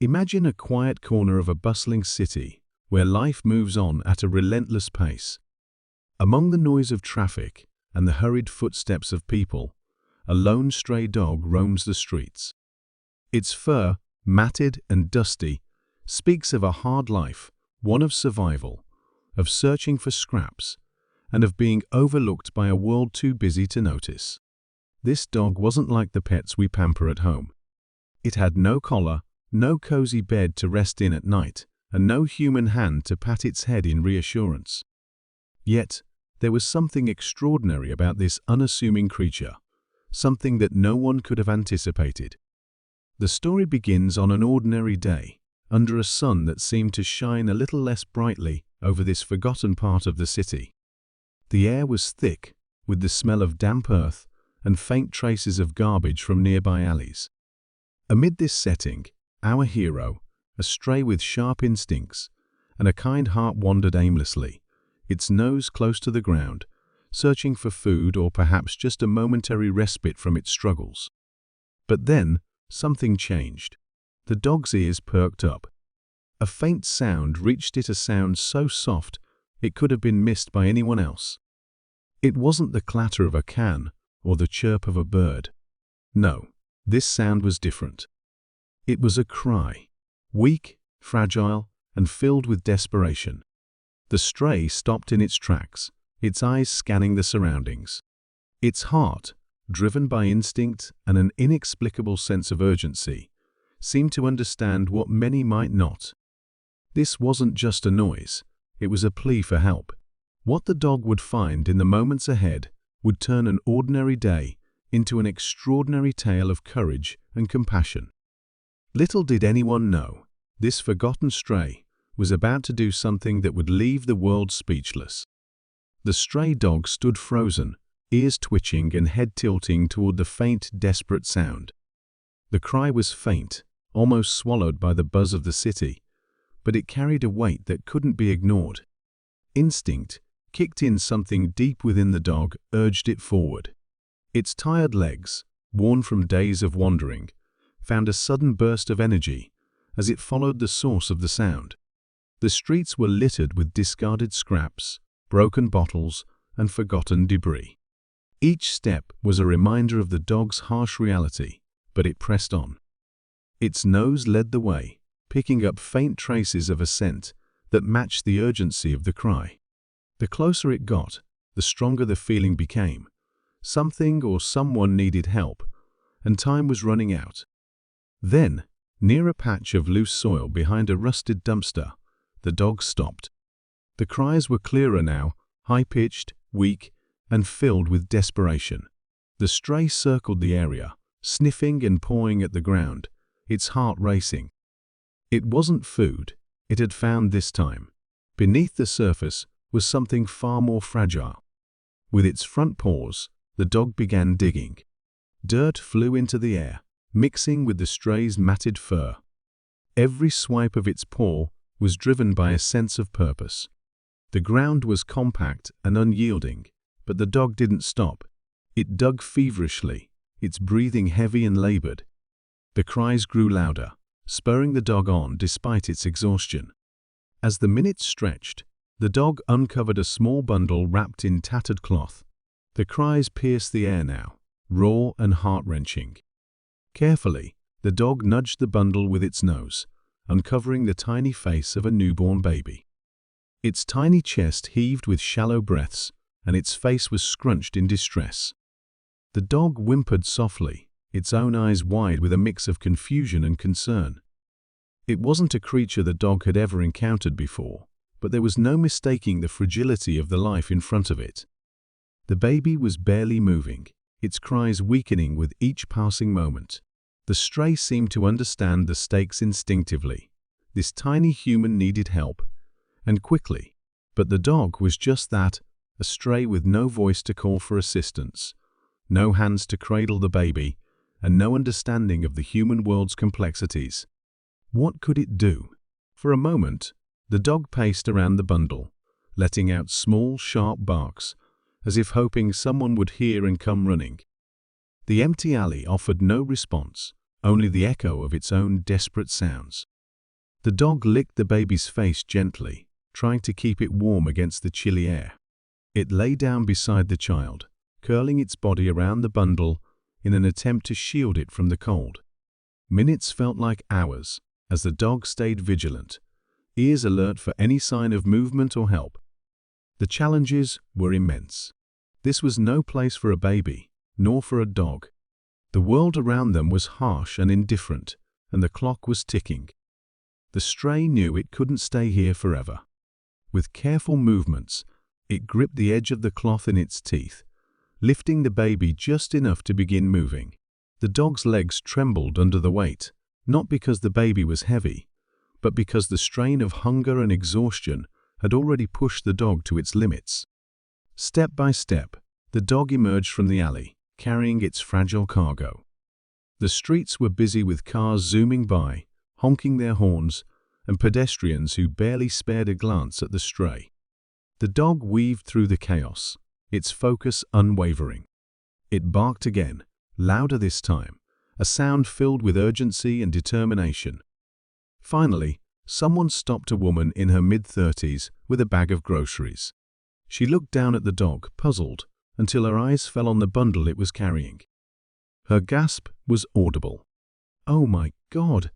Imagine a quiet corner of a bustling city where life moves on at a relentless pace. Among the noise of traffic and the hurried footsteps of people, a lone stray dog roams the streets. Its fur, matted and dusty, speaks of a hard life, one of survival, of searching for scraps, and of being overlooked by a world too busy to notice. This dog wasn't like the pets we pamper at home. It had no collar, no cozy bed to rest in at night, and no human hand to pat its head in reassurance. Yet, there was something extraordinary about this unassuming creature, something that no one could have anticipated. The story begins on an ordinary day, under a sun that seemed to shine a little less brightly over this forgotten part of the city. The air was thick, with the smell of damp earth and faint traces of garbage from nearby alleys. Amid this setting, our hero, a stray with sharp instincts and a kind heart, wandered aimlessly, its nose close to the ground, searching for food or perhaps just a momentary respite from its struggles. But then, something changed. The dog's ears perked up. A faint sound reached it, a sound so soft it could have been missed by anyone else. It wasn't the clatter of a can or the chirp of a bird. No, this sound was different. It was a cry, weak, fragile, and filled with desperation. The stray stopped in its tracks, its eyes scanning the surroundings. Its heart, driven by instinct and an inexplicable sense of urgency, seemed to understand what many might not. This wasn't just a noise, it was a plea for help. What the dog would find in the moments ahead would turn an ordinary day into an extraordinary tale of courage and compassion. Little did anyone know, this forgotten stray was about to do something that would leave the world speechless. The stray dog stood frozen, ears twitching and head tilting toward the faint, desperate sound. The cry was faint, almost swallowed by the buzz of the city, but it carried a weight that couldn't be ignored. Instinct kicked in, something deep within the dog urged it forward. Its tired legs, worn from days of wandering, found a sudden burst of energy as it followed the source of the sound. The streets were littered with discarded scraps, broken bottles, and forgotten debris. Each step was a reminder of the dog's harsh reality, but it pressed on. Its nose led the way, picking up faint traces of a scent that matched the urgency of the cry. The closer it got, the stronger the feeling became. Something or someone needed help, and time was running out. Then, near a patch of loose soil behind a rusted dumpster, the dog stopped. The cries were clearer now, high-pitched, weak, and filled with desperation. The stray circled the area, sniffing and pawing at the ground, its heart racing. It wasn't food it had found this time. Beneath the surface was something far more fragile. With its front paws, the dog began digging. Dirt flew into the air, mixing with the stray's matted fur. Every swipe of its paw was driven by a sense of purpose. The ground was compact and unyielding, but the dog didn't stop. It dug feverishly, its breathing heavy and labored. The cries grew louder, spurring the dog on despite its exhaustion. As the minutes stretched, the dog uncovered a small bundle wrapped in tattered cloth. The cries pierced the air now, raw and heart-wrenching. Carefully, the dog nudged the bundle with its nose, uncovering the tiny face of a newborn baby. Its tiny chest heaved with shallow breaths, and its face was scrunched in distress. The dog whimpered softly, its own eyes wide with a mix of confusion and concern. It wasn't a creature the dog had ever encountered before, but there was no mistaking the fragility of the life in front of it. The baby was barely moving, its cries weakening with each passing moment. The stray seemed to understand the stakes instinctively. This tiny human needed help, and quickly. But the dog was just that, a stray with no voice to call for assistance, no hands to cradle the baby, and no understanding of the human world's complexities. What could it do? For a moment, the dog paced around the bundle, letting out small, sharp barks, as if hoping someone would hear and come running. The empty alley offered no response, only the echo of its own desperate sounds. The dog licked the baby's face gently, trying to keep it warm against the chilly air. It lay down beside the child, curling its body around the bundle in an attempt to shield it from the cold. Minutes felt like hours as the dog stayed vigilant, ears alert for any sign of movement or help. The challenges were immense. This was no place for a baby, nor for a dog. The world around them was harsh and indifferent, and the clock was ticking. The stray knew it couldn't stay here forever. With careful movements, it gripped the edge of the cloth in its teeth, lifting the baby just enough to begin moving. The dog's legs trembled under the weight, not because the baby was heavy, but because the strain of hunger and exhaustion had already pushed the dog to its limits. Step by step, the dog emerged from the alley, carrying its fragile cargo. The streets were busy with cars zooming by, honking their horns, and pedestrians who barely spared a glance at the stray. The dog weaved through the chaos, its focus unwavering. It barked again, louder this time, a sound filled with urgency and determination. Finally, someone stopped a woman in her mid-30s with a bag of groceries. She looked down at the dog, puzzled, until her eyes fell on the bundle it was carrying. Her gasp was audible. "Oh my God!"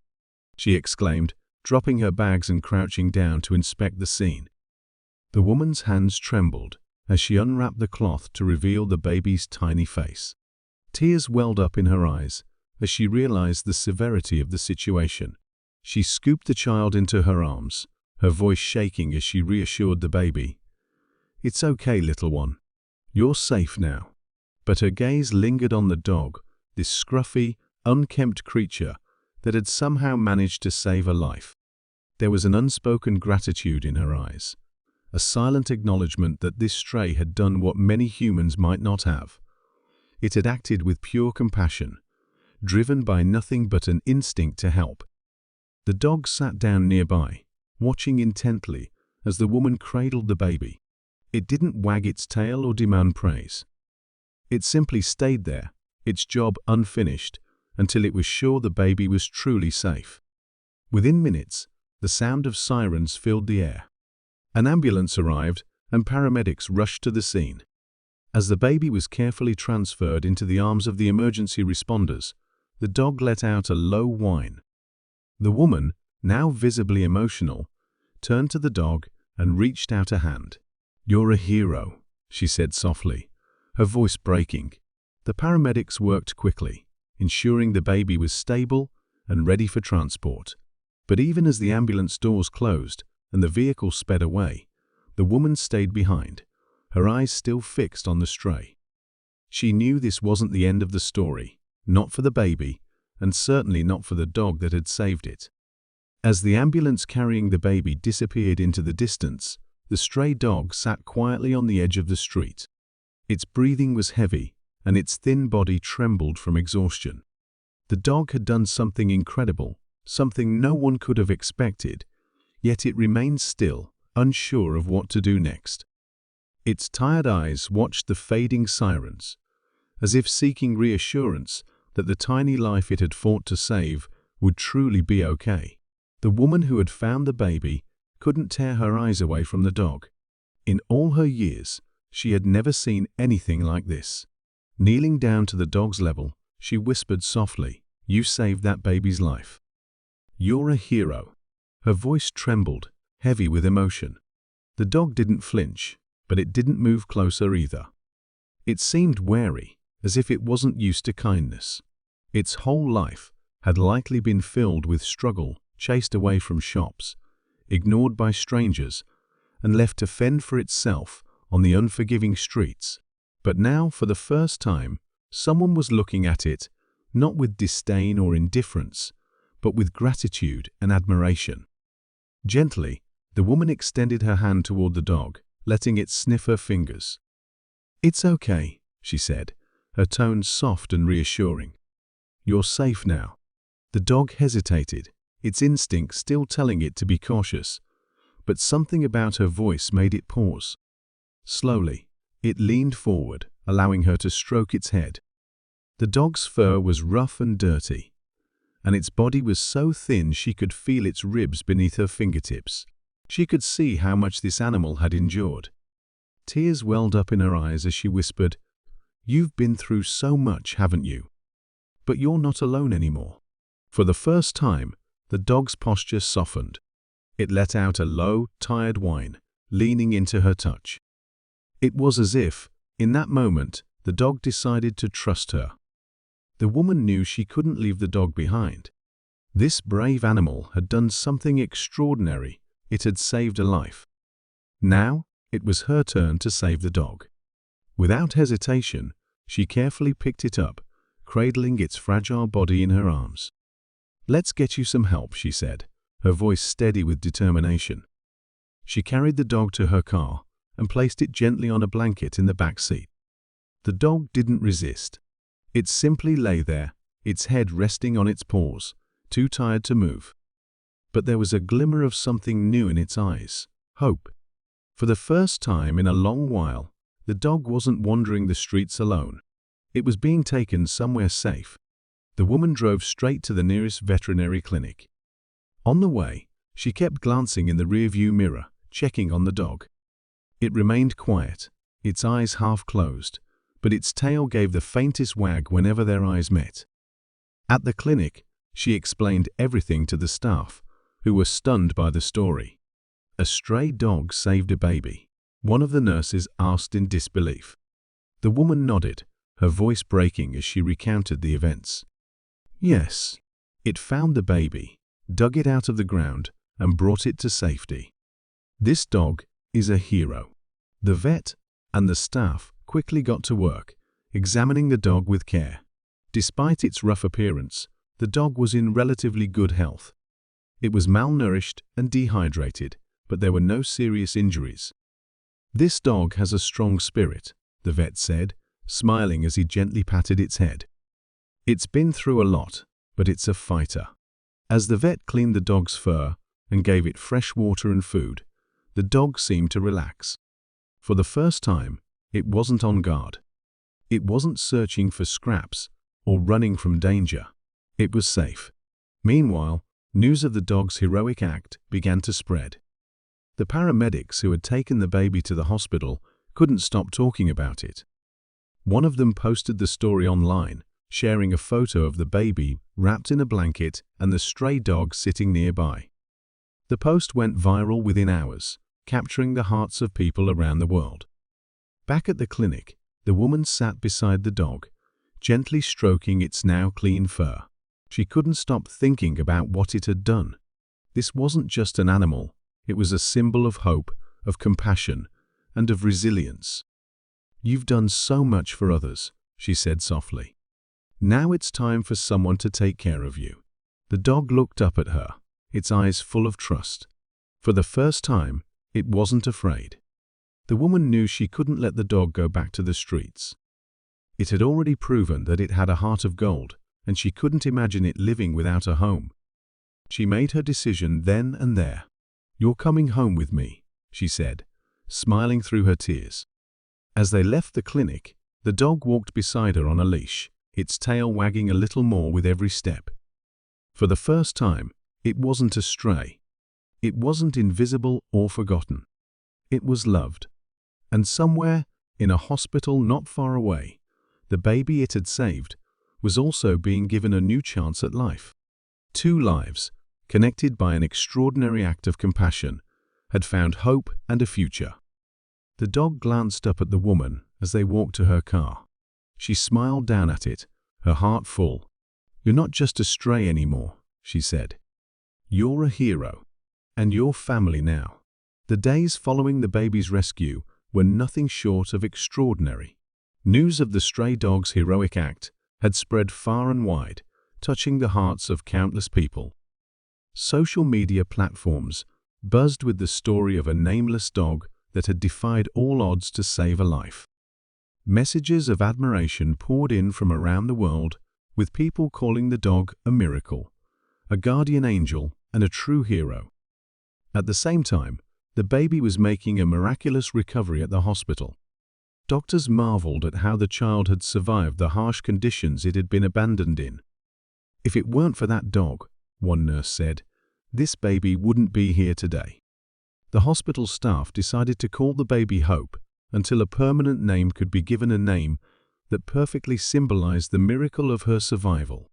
she exclaimed, dropping her bags and crouching down to inspect the scene. The woman's hands trembled as she unwrapped the cloth to reveal the baby's tiny face. Tears welled up in her eyes as she realized the severity of the situation. She scooped the child into her arms, her voice shaking as she reassured the baby. "It's okay, little one. You're safe now." But her gaze lingered on the dog, this scruffy, unkempt creature that had somehow managed to save a life. There was an unspoken gratitude in her eyes, a silent acknowledgement that this stray had done what many humans might not have. It had acted with pure compassion, driven by nothing but an instinct to help. The dog sat down nearby, watching intently as the woman cradled the baby. It didn't wag its tail or demand praise. It simply stayed there, its job unfinished, until it was sure the baby was truly safe. Within minutes, the sound of sirens filled the air. An ambulance arrived, and paramedics rushed to the scene. As the baby was carefully transferred into the arms of the emergency responders, the dog let out a low whine. The woman, now visibly emotional, turned to the dog and reached out a hand. "You're a hero," she said softly, her voice breaking. The paramedics worked quickly, ensuring the baby was stable and ready for transport. But even as the ambulance doors closed and the vehicle sped away, the woman stayed behind, her eyes still fixed on the stray. She knew this wasn't the end of the story, not for the baby, and certainly not for the dog that had saved it. As the ambulance carrying the baby disappeared into the distance, the stray dog sat quietly on the edge of the street. Its breathing was heavy, and its thin body trembled from exhaustion. The dog had done something incredible, something no one could have expected, yet it remained still, unsure of what to do next. Its tired eyes watched the fading sirens, as if seeking reassurance that the tiny life it had fought to save would truly be okay. The woman who had found the baby couldn't tear her eyes away from the dog. In all her years, she had never seen anything like this. Kneeling down to the dog's level, she whispered softly, "You saved that baby's life. You're a hero." Her voice trembled, heavy with emotion. The dog didn't flinch, but it didn't move closer either. It seemed wary, as if it wasn't used to kindness. Its whole life had likely been filled with struggle, chased away from shops, ignored by strangers, and left to fend for itself on the unforgiving streets. But now, for the first time, someone was looking at it, not with disdain or indifference, but with gratitude and admiration. Gently, the woman extended her hand toward the dog, letting it sniff her fingers. "It's okay," she said, her tone soft and reassuring. "You're safe now." The dog hesitated, its instinct still telling it to be cautious, but something about her voice made it pause. Slowly, it leaned forward, allowing her to stroke its head. The dog's fur was rough and dirty, and its body was so thin she could feel its ribs beneath her fingertips. She could see how much this animal had endured. Tears welled up in her eyes as she whispered, "You've been through so much, haven't you? But you're not alone anymore." For the first time, the dog's posture softened. It let out a low, tired whine, leaning into her touch. It was as if, in that moment, the dog decided to trust her. The woman knew she couldn't leave the dog behind. This brave animal had done something extraordinary. It had saved a life. Now, it was her turn to save the dog. Without hesitation, she carefully picked it up, cradling its fragile body in her arms. "Let's get you some help," she said, her voice steady with determination. She carried the dog to her car and placed it gently on a blanket in the back seat. The dog didn't resist. It simply lay there, its head resting on its paws, too tired to move. But there was a glimmer of something new in its eyes, hope. For the first time in a long while, the dog wasn't wandering the streets alone. It was being taken somewhere safe. The woman drove straight to the nearest veterinary clinic. On the way, she kept glancing in the rearview mirror, checking on the dog. It remained quiet, its eyes half closed, but its tail gave the faintest wag whenever their eyes met. At the clinic, she explained everything to the staff, who were stunned by the story. "A stray dog saved a baby," one of the nurses asked in disbelief. The woman nodded, her voice breaking as she recounted the events. "Yes, it found the baby, dug it out of the ground, and brought it to safety. This dog is a hero." The vet and the staff quickly got to work, examining the dog with care. Despite its rough appearance, the dog was in relatively good health. It was malnourished and dehydrated, but there were no serious injuries. "This dog has a strong spirit," the vet said, smiling as he gently patted its head. "It's been through a lot, but it's a fighter." As the vet cleaned the dog's fur and gave it fresh water and food, the dog seemed to relax. For the first time, it wasn't on guard. It wasn't searching for scraps or running from danger. It was safe. Meanwhile, news of the dog's heroic act began to spread. The paramedics who had taken the baby to the hospital couldn't stop talking about it. One of them posted the story online, sharing a photo of the baby wrapped in a blanket and the stray dog sitting nearby. The post went viral within hours, capturing the hearts of people around the world. Back at the clinic, the woman sat beside the dog, gently stroking its now clean fur. She couldn't stop thinking about what it had done. This wasn't just an animal, it was a symbol of hope, of compassion, and of resilience. "You've done so much for others," she said softly. "Now it's time for someone to take care of you." The dog looked up at her, its eyes full of trust. For the first time, it wasn't afraid. The woman knew she couldn't let the dog go back to the streets. It had already proven that it had a heart of gold, and she couldn't imagine it living without a home. She made her decision then and there. "You're coming home with me," she said, smiling through her tears. As they left the clinic, the dog walked beside her on a leash, its tail wagging a little more with every step. For the first time, it wasn't a stray. It wasn't invisible or forgotten. It was loved. And somewhere, in a hospital not far away, the baby it had saved was also being given a new chance at life. Two lives, connected by an extraordinary act of compassion, had found hope and a future. The dog glanced up at the woman as they walked to her car. She smiled down at it, her heart full. "You're not just a stray anymore," she said. "You're a hero, and you're family now." The days following the baby's rescue were nothing short of extraordinary. News of the stray dog's heroic act had spread far and wide, touching the hearts of countless people. Social media platforms buzzed with the story of a nameless dog that had defied all odds to save a life. Messages of admiration poured in from around the world, with people calling the dog a miracle, a guardian angel, and a true hero. At the same time, the baby was making a miraculous recovery at the hospital. Doctors marveled at how the child had survived the harsh conditions it had been abandoned in. "If it weren't for that dog," one nurse said, "this baby wouldn't be here today." The hospital staff decided to call the baby Hope until a permanent name could be given, a name that perfectly symbolized the miracle of her survival.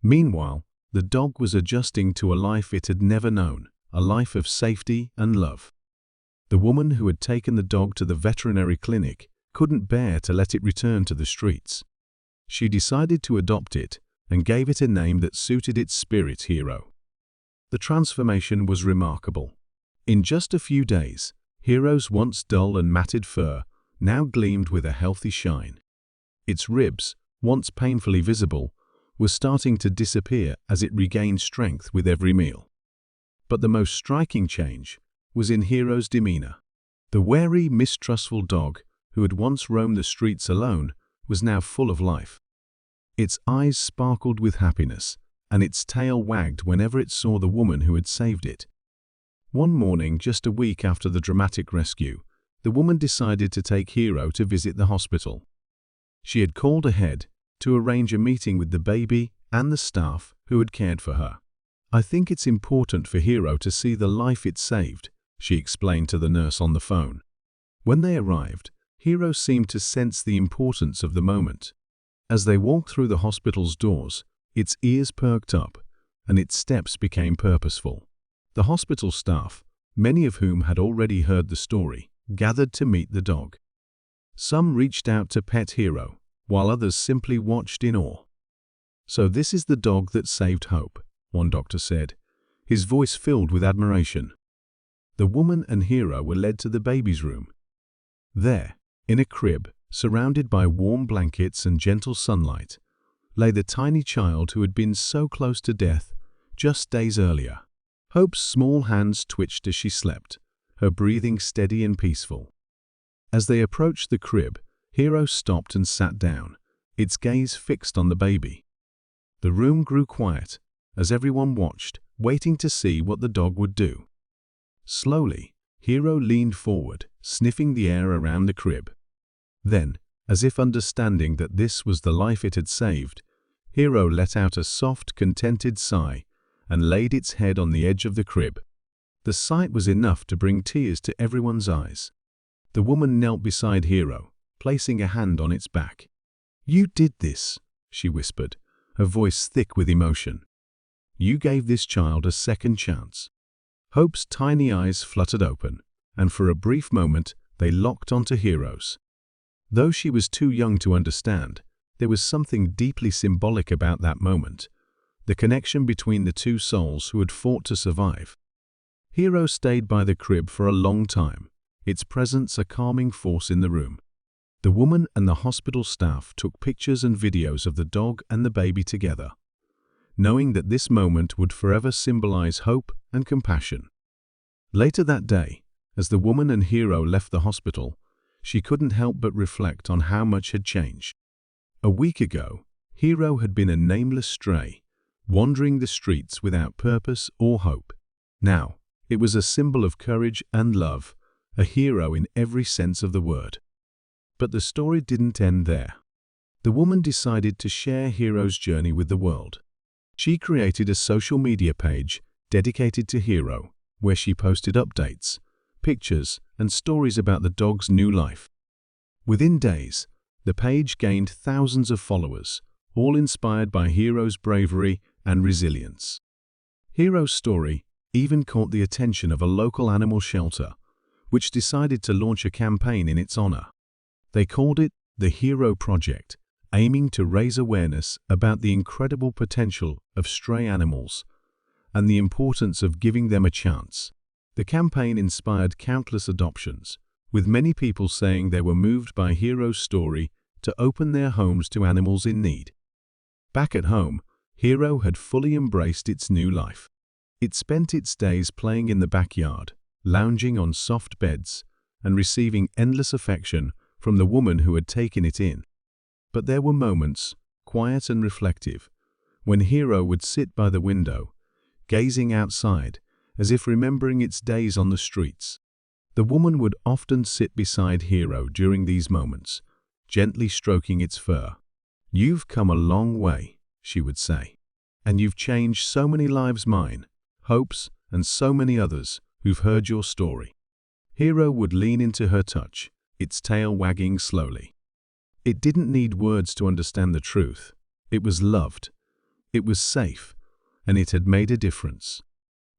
Meanwhile, the dog was adjusting to a life it had never known, a life of safety and love. The woman who had taken the dog to the veterinary clinic couldn't bear to let it return to the streets. She decided to adopt it and gave it a name that suited its spirit, Hero. The transformation was remarkable. In just a few days, Hero's once dull and matted fur now gleamed with a healthy shine. Its ribs, once painfully visible, were starting to disappear as it regained strength with every meal. But the most striking change was in Hero's demeanor. The wary, mistrustful dog, who had once roamed the streets alone, was now full of life. Its eyes sparkled with happiness, and its tail wagged whenever it saw the woman who had saved it. One morning, just a week after the dramatic rescue, the woman decided to take Hero to visit the hospital. She had called ahead to arrange a meeting with the baby and the staff who had cared for her. "I think it's important for Hero to see the life it saved," she explained to the nurse on the phone. When they arrived, Hero seemed to sense the importance of the moment. As they walked through the hospital's doors, its ears perked up and its steps became purposeful. The hospital staff, many of whom had already heard the story, gathered to meet the dog. Some reached out to pet Hero, while others simply watched in awe. "So this is the dog that saved Hope," one doctor said, his voice filled with admiration. The woman and Hero were led to the baby's room. There, in a crib, surrounded by warm blankets and gentle sunlight, lay the tiny child who had been so close to death just days earlier. Hope's small hands twitched as she slept, her breathing steady and peaceful. As they approached the crib, Hero stopped and sat down, its gaze fixed on the baby. The room grew quiet as everyone watched, waiting to see what the dog would do. Slowly, Hero leaned forward, sniffing the air around the crib. Then, as if understanding that this was the life it had saved, Hero let out a soft, contented sigh and laid its head on the edge of the crib. The sight was enough to bring tears to everyone's eyes. The woman knelt beside Hero, placing a hand on its back. "You did this," she whispered, her voice thick with emotion. "You gave this child a second chance." Hope's tiny eyes fluttered open, and for a brief moment they locked onto Hero's. Though she was too young to understand, there was something deeply symbolic about that moment, the connection between the two souls who had fought to survive. Hero stayed by the crib for a long time, its presence a calming force in the room. The woman and the hospital staff took pictures and videos of the dog and the baby together, knowing that this moment would forever symbolize hope and compassion. Later that day, as the woman and Hero left the hospital, she couldn't help but reflect on how much had changed. A week ago, Hero had been a nameless stray, wandering the streets without purpose or hope. Now, it was a symbol of courage and love, a hero in every sense of the word. But the story didn't end there. The woman decided to share Hero's journey with the world. She created a social media page dedicated to Hero, where she posted updates, pictures, and stories about the dog's new life. Within days, the page gained thousands of followers, all inspired by Hero's bravery and resilience. Hero's story even caught the attention of a local animal shelter, which decided to launch a campaign in its honor. They called it the Hero Project, aiming to raise awareness about the incredible potential of stray animals and the importance of giving them a chance. The campaign inspired countless adoptions, with many people saying they were moved by Hero's story to open their homes to animals in need. Back at home, Hero had fully embraced its new life. It spent its days playing in the backyard, lounging on soft beds, and receiving endless affection from the woman who had taken it in. But there were moments, quiet and reflective, when Hero would sit by the window, gazing outside, as if remembering its days on the streets. The woman would often sit beside Hero during these moments, gently stroking its fur. "You've come a long way," she would say. And you've changed so many lives, mine, Hope's, and so many others who've heard your story. Hero would lean into her touch, its tail wagging slowly. It didn't need words to understand the truth. It was loved. It was safe. And it had made a difference.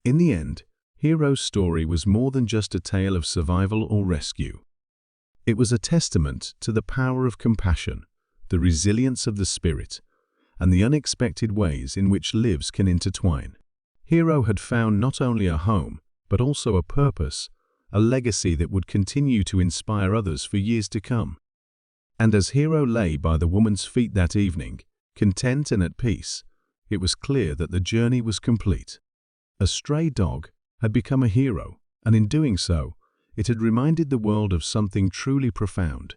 In the end, Hero's story was more than just a tale of survival or rescue. It was a testament to the power of compassion, the resilience of the spirit, and the unexpected ways in which lives can intertwine. Hero had found not only a home, but also a purpose, a legacy that would continue to inspire others for years to come. And as Hero lay by the woman's feet that evening, content and at peace, it was clear that the journey was complete. A stray dog had become a hero, and in doing so, it had reminded the world of something truly profound.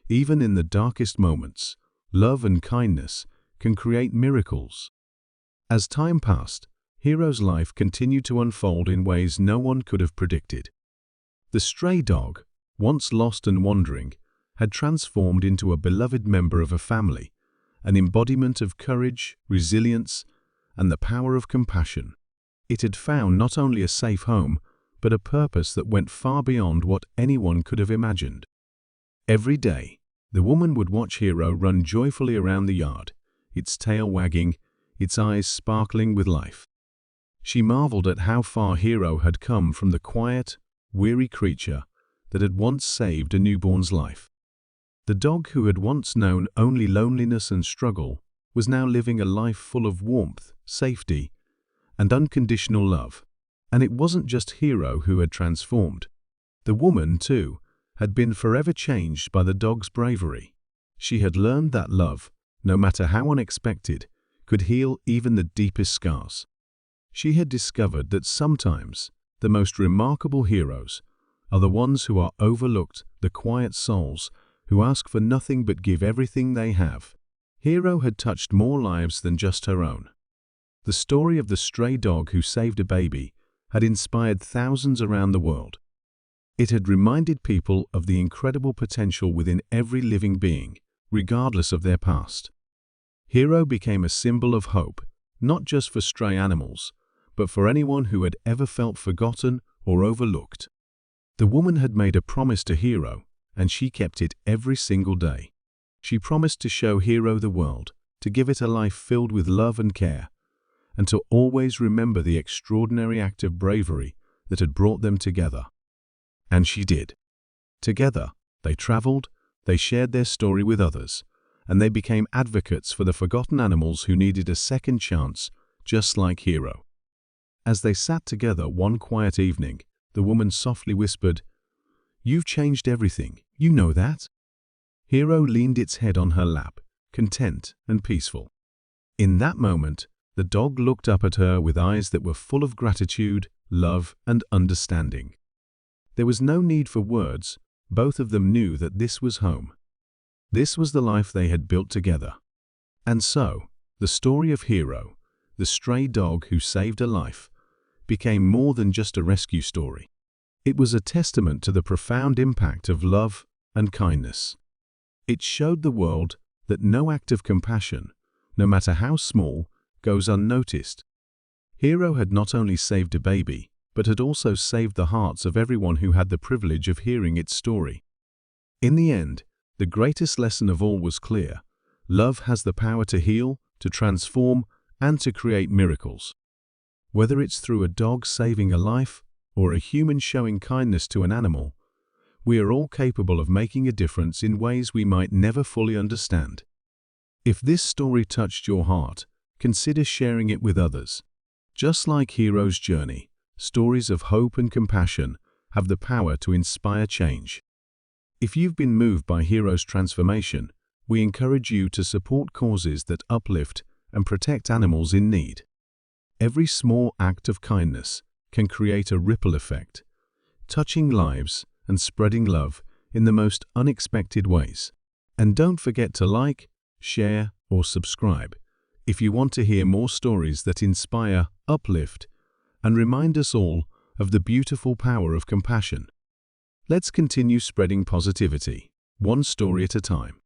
Even in the darkest moments, love and kindness can create miracles. As time passed, Hero's life continued to unfold in ways no one could have predicted. The stray dog, once lost and wandering, had transformed into a beloved member of a family, an embodiment of courage, resilience, and the power of compassion. It had found not only a safe home, but a purpose that went far beyond what anyone could have imagined. Every day, the woman would watch Hero run joyfully around the yard, its tail wagging, its eyes sparkling with life. She marveled at how far Hero had come from the quiet, weary creature that had once saved a newborn's life. The dog who had once known only loneliness and struggle was now living a life full of warmth, safety, and unconditional love. And it wasn't just Hero who had transformed. The woman, too, had been forever changed by the dog's bravery. She had learned that love, no matter how unexpected, could heal even the deepest scars. She had discovered that sometimes the most remarkable heroes are the ones who are overlooked, the quiet souls who ask for nothing but give everything they have. Hero had touched more lives than just her own. The story of the stray dog who saved a baby had inspired thousands around the world. It had reminded people of the incredible potential within every living being, regardless of their past. Hero became a symbol of hope, not just for stray animals, but for anyone who had ever felt forgotten or overlooked. The woman had made a promise to Hero, and she kept it every single day. She promised to show Hero the world, to give it a life filled with love and care, and to always remember the extraordinary act of bravery that had brought them together. And she did. Together, they traveled, they shared their story with others, and they became advocates for the forgotten animals who needed a second chance, just like Hero. As they sat together one quiet evening, the woman softly whispered, "You've changed everything, you know that?" Hero leaned its head on her lap, content and peaceful. In that moment, the dog looked up at her with eyes that were full of gratitude, love, and understanding. There was no need for words. Both of them knew that this was home. This was the life they had built together. And so, the story of Hero, the stray dog who saved a life, became more than just a rescue story. It was a testament to the profound impact of love and kindness. It showed the world that no act of compassion, no matter how small, goes unnoticed. Hero had not only saved a baby, but had also saved the hearts of everyone who had the privilege of hearing its story. In the end, the greatest lesson of all was clear. Love has the power to heal, to transform, and to create miracles. Whether it's through a dog saving a life or a human showing kindness to an animal, we are all capable of making a difference in ways we might never fully understand. If this story touched your heart, consider sharing it with others. Just like Hero's journey, stories of hope and compassion have the power to inspire change. If you've been moved by Hero's transformation, we encourage you to support causes that uplift and protect animals in need. Every small act of kindness can create a ripple effect, touching lives and spreading love in the most unexpected ways. And don't forget to like, share, or subscribe if you want to hear more stories that inspire, uplift, and remind us all of the beautiful power of compassion. Let's continue spreading positivity, one story at a time.